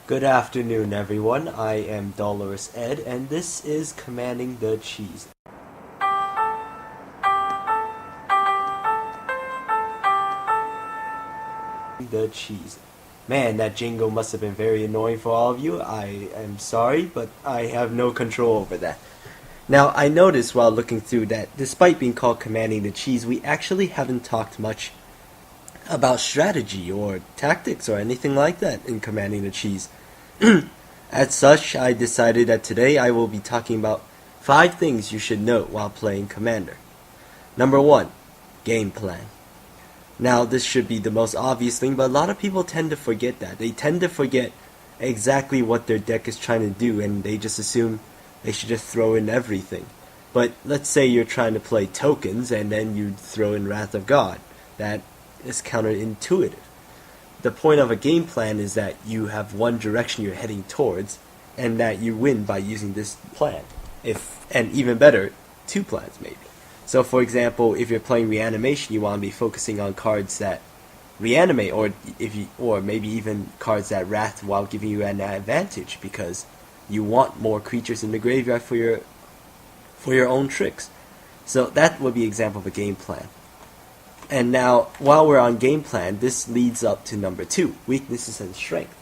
Good afternoon, everyone. I am Dolores Ed, and this is Commanding the Cheese. The cheese. Man, that jingle must have been very annoying for all of you. I am sorry, but I have no control over that. Now, I noticed while looking through that despite being called Commanding the Cheese, we actually haven't talked much about strategy or tactics or anything like that in Commanding the Cheese. As such, I decided that today I will be talking about 5 things you should know while playing Commander. Number 1, game plan. Now, this should be the most obvious thing, but a lot of people tend to forget that. They tend to forget exactly what their deck is trying to do, and they just assume they should just throw in everything. But let's say you're trying to play tokens, and then you throw in Wrath of God. That is counterintuitive. The point of a game plan is that you have one direction you're heading towards, and that you win by using this plan. And even better, 2 plans maybe. So for example, if you're playing reanimation, you want to be focusing on cards that reanimate, or maybe even cards that wrath while giving you an advantage, because you want more creatures in the graveyard for your own tricks. So that would be an example of a game plan. And now, while we're on game plan, this leads up to number 2, weaknesses and strength.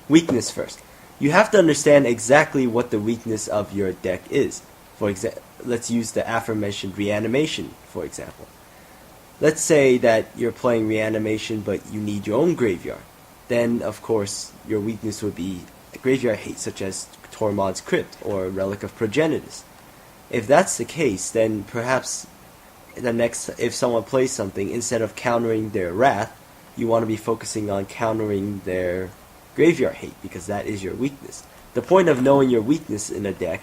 Weakness first. You have to understand exactly what the weakness of your deck is. For example, let's use the aforementioned reanimation, for example. Let's say that you're playing reanimation, but you need your own graveyard. Then, of course, your weakness would be graveyard hate, such as Tormod's Crypt or Relic of Progenitus. If that's the case, then perhaps if someone plays something, instead of countering their wrath, you want to be focusing on countering their graveyard hate, because that is your weakness. The point of knowing your weakness in a deck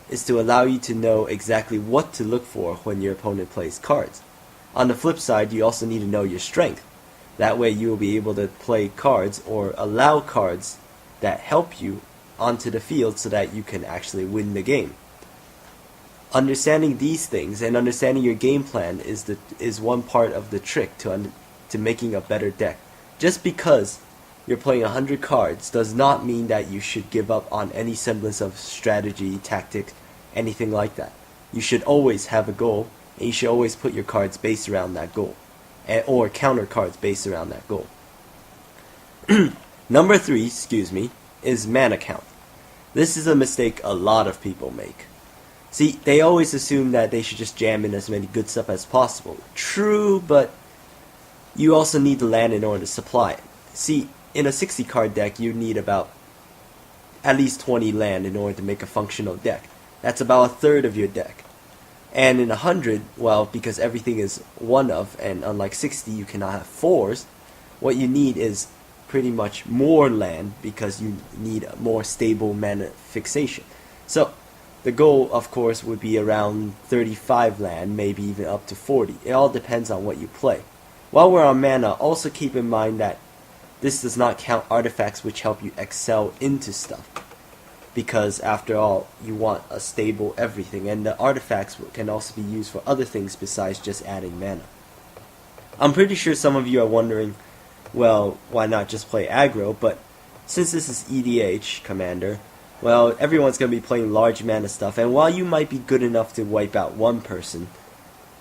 is to allow you to know exactly what to look for when your opponent plays cards. On the flip side, you also need to know your strength. That way you will be able to play cards or allow cards that help you onto the field so that you can actually win the game. Understanding these things and understanding your game plan is one part of the trick to making a better deck. Just because you're playing 100 cards does not mean that you should give up on any semblance of strategy, tactics, anything like that. You should always have a goal, and you should always put your cards based around that goal, or counter cards based around that goal. Number 3, is mana count. This is a mistake a lot of people make. See, they always assume that they should just jam in as many good stuff as possible. True, but you also need the land in order to supply it. See, in a 60 card deck, you need about at least 20 land in order to make a functional deck. That's about a third of your deck. And in 100, well, because everything is one of, and unlike 60 you cannot have 4s, what you need is pretty much more land, because you need a more stable mana fixation. So the goal, of course, would be around 35 land, maybe even up to 40. It all depends on what you play. While we're on mana, also keep in mind that this does not count artifacts which help you excel into stuff, because after all, you want a stable everything, and the artifacts can also be used for other things besides just adding mana. I'm pretty sure some of you are wondering, well, why not just play aggro? But since this is EDH Commander, well, everyone's going to be playing large mana stuff, and while you might be good enough to wipe out one person,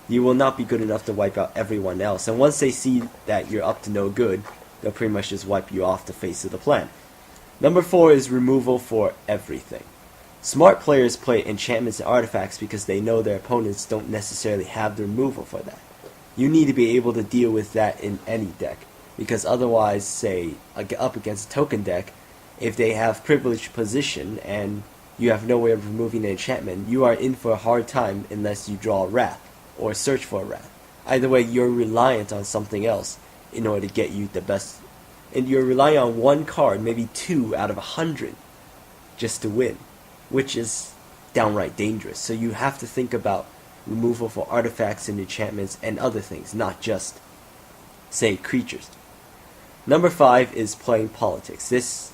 you will not be good enough to wipe out everyone else. And once they see that you're up to no good, they'll pretty much just wipe you off the face of the planet. Number 4 is removal for everything. Smart players play enchantments and artifacts because they know their opponents don't necessarily have the removal for that. You need to be able to deal with that in any deck, because otherwise, say, up against a token deck, if they have privileged position and you have no way of removing the enchantment, you are in for a hard time unless you draw a wrath or search for a wrath. Either way, you're reliant on something else in order to get you the best, and you're relying on one card, maybe 2 out of 100, just to win, which is downright dangerous. So you have to think about removal for artifacts and enchantments and other things, not just, say, creatures. Number 5 is playing politics. This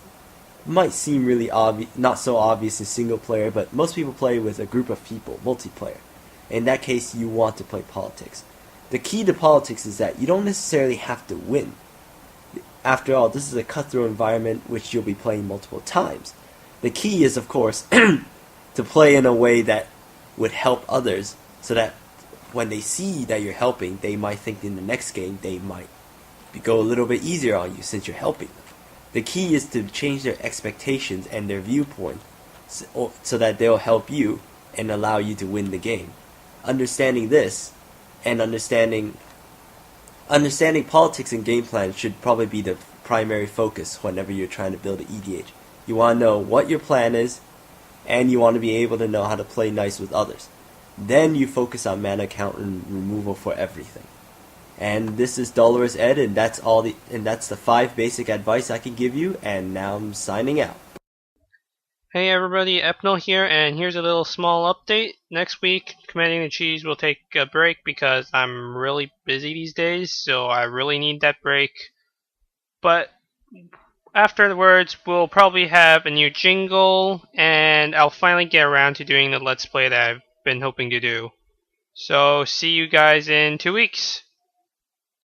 might seem really not so obvious in single player, but most people play with a group of people, multiplayer. In that case, you want to play politics. The key to politics is that you don't necessarily have to win. After all, this is a cutthroat environment which you'll be playing multiple times. The key is, of course, to play in a way that would help others, so that when they see that you're helping, they might think in the next game they might go a little bit easier on you since you're helping them. The key is to change their expectations and their viewpoint so that they'll help you and allow you to win the game. Understanding this and understanding politics and game plans should probably be the primary focus whenever you're trying to build an EDH. You want to know what your plan is, and you want to be able to know how to play nice with others. Then you focus on mana count and removal for everything. And this is Dolorous Ed, and that's the 5 basic advice I can give you. And now I'm signing out. Hey everybody, Epnel here, and here's a little small update. Next week, Commanding the Cheese will take a break because I'm really busy these days, so I really need that break. But afterwards, we'll probably have a new jingle, and I'll finally get around to doing the Let's Play that I've been hoping to do. So, see you guys in 2 weeks.